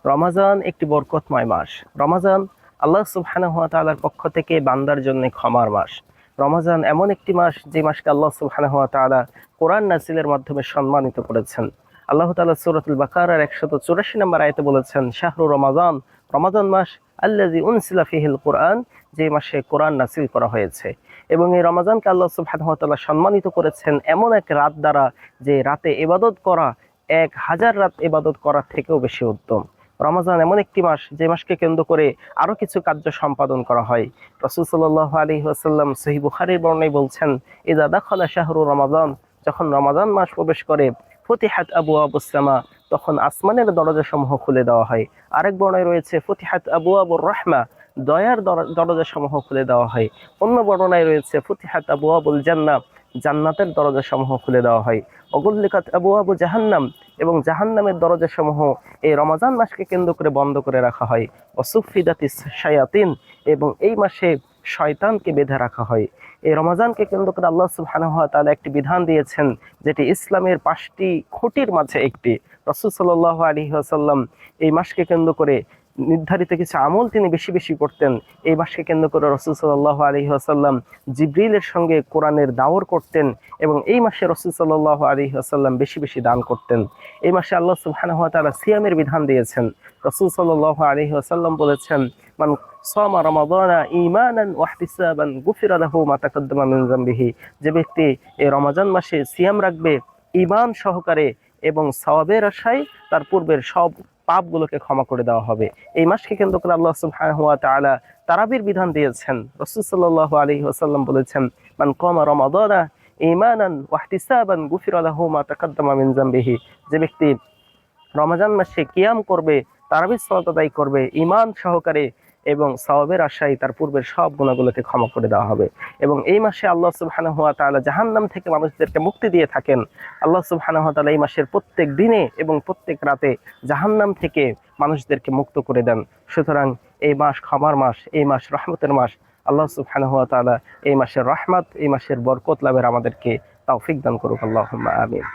রমাজান একটি বরকতময় মাস। রমাজান আল্লাহ সুবহানাহু ওয়া তাআলার পক্ষ থেকে বান্দার জন্য ক্ষমার মাস। রমাজান এমন একটি মাস যে মাসকে আল্লাহ সুবহানাহু ওয়া তাআলা কোরআন নাযিলের মাধ্যমে সম্মানিত করেছেন। আল্লাহ তাআলা সূরাতুল বাকারার 184 নম্বর আয়াতে বলেছেন, শাহরু রমাজান, রমাজান মাস আল্লাযী উনসিলা ফিহিল কুরআন, যে মাসে কোরআন নাযিল করা হয়েছে। এবং এই রমাজানকে আল্লাহ সুবহানাহু ওয়া তাআলা সম্মানিত করেছেন এমন এক রাত দ্বারা, যে রাতে ইবাদত করা 1000 রাত ইবাদত করার থেকেও বেশি উত্তম। রমাজান এমন একটি মাস যে মাসকে কেন্দ্র করে আরো কিছু কার্য সম্পাদন করা হয়। রাসূল সাল্লাল্লাহু আলাইহি ওয়াসাল্লাম সহিহ বুখারীর বর্ণনায় বলছেন, ইযা দাখালা শাহরু রমাজান, যখন রমাজান মাস প্রবেশ করে, ফুতিহাত আবওয়াবুস সামা, তখন আসমানের দরজাসমূহ খুলে দেওয়া হয়। আরেক বর্ণনায় রয়েছে ফুতিহাত আবওয়াবুর রাহমা, দয়ার দরজাসমূহ খুলে দেওয়া হয়। অন্য বর্ণনায় রয়েছে ফুতিহাত আবওয়াবুল জান্নাহ, জান্নাতের দরজাসমূহ খুলে দেওয়া হয়। অগুল্লিকাত আবওয়াবু জাহান্নাম, এবং জাহান্নামের দরজাসমূহ এই রমাজান মাসকে কেন্দ্র করে বন্ধ করে রাখা হয়। ওয়াসুফিদাতিস শায়াতিন, এবং এই মাসে শয়তানকে বেঁধে রাখা হয়। এই রমাজানকে কেন্দ্র করে আল্লাহ সুবহানাহু ওয়া তাআলা একটি বিধান দিয়েছেন, যেটি ইসলামের 5টি খুঁটির মাঝে একটি। রাসূল সাল্লাল্লাহু আলাইহি ওয়াসাল্লাম এই মাসকে কেন্দ্র করে নির্ধারিত কিছু আমল তিনি বেশি বেশি করতেন। এই মাসকে কেন্দ্র করে রাসূল সাল্লাল্লাহু আলাইহি ওয়াসাল্লাম জিবরিলের সঙ্গে কোরআনের দাওয়াত করতেন, এবং এই মাসে রাসূল সাল্লাল্লাহু আলাইহি ওয়াসাল্লাম বেশি বেশি দান করতেন। এই মাসে আল্লাহ সুবহানাহু ওয়া তাআলা সিয়ামের বিধান দিয়েছেন। রাসূল সাল্লাল্লাহু আলাইহি ওয়াসাল্লাম বলেছেন, মান সামা রমাদানা ঈমানান ওয়া ইহতিসাবান গুফিরা লাহু মা তাকাদ্দামা মিন যামবিহি, যে ব্যক্তি এই রমাজান মাসে সিয়াম রাখবে ঈমান সহকারে এবং সওয়াবের আশায়, তার পূর্বের সব পাপগুলোকে ক্ষমা করে দেওয়া হবে। এই মাসকে কেন্দ্র করে আল্লাহ সুবহানাহু ওয়া তাআলা তারাবির বিধান দিয়েছেন। রাসূল সাল্লাল্লাহু আলাইহি ওয়াসাল্লাম বলেছেন, মান কামা রমাদানা ঈমানান ওয়া ইহতিসাবান গুফিরা লাহু মা তাকাদ্দামা মিন যামবিহি, যে ব্যক্তি রমজান মাসে কিয়াম করবে, তারাবির সালাত আদায় করবে ঈমান সহকারে এবং সওয়াবের আশায়, তার পূর্বের সব গুনাহগুলোকে ক্ষমা করে দেওয়া হবে। এবং এই মাসে আল্লাহ সুবহানাহু ওয়া তাআলা জাহান্নাম থেকে মানুষদেরকে মুক্তি দিয়ে থাকেন। আল্লাহ সুবহানাহু ওয়া তাআলা এই মাসের প্রত্যেক দিনে এবং প্রত্যেক রাতে জাহান্নাম থেকে মানুষদেরকে মুক্ত করে দেন। সুতরাং এই মাস ক্ষমার মাস, এই মাস রহমতের মাস। আল্লাহ সুবহানাহু ওয়া তাআলা এই মাসের রহমত, এই মাসের বরকত লাভের আমাদেরকে তৌফিক দান করুক। আল্লাহুম্মা আমিন।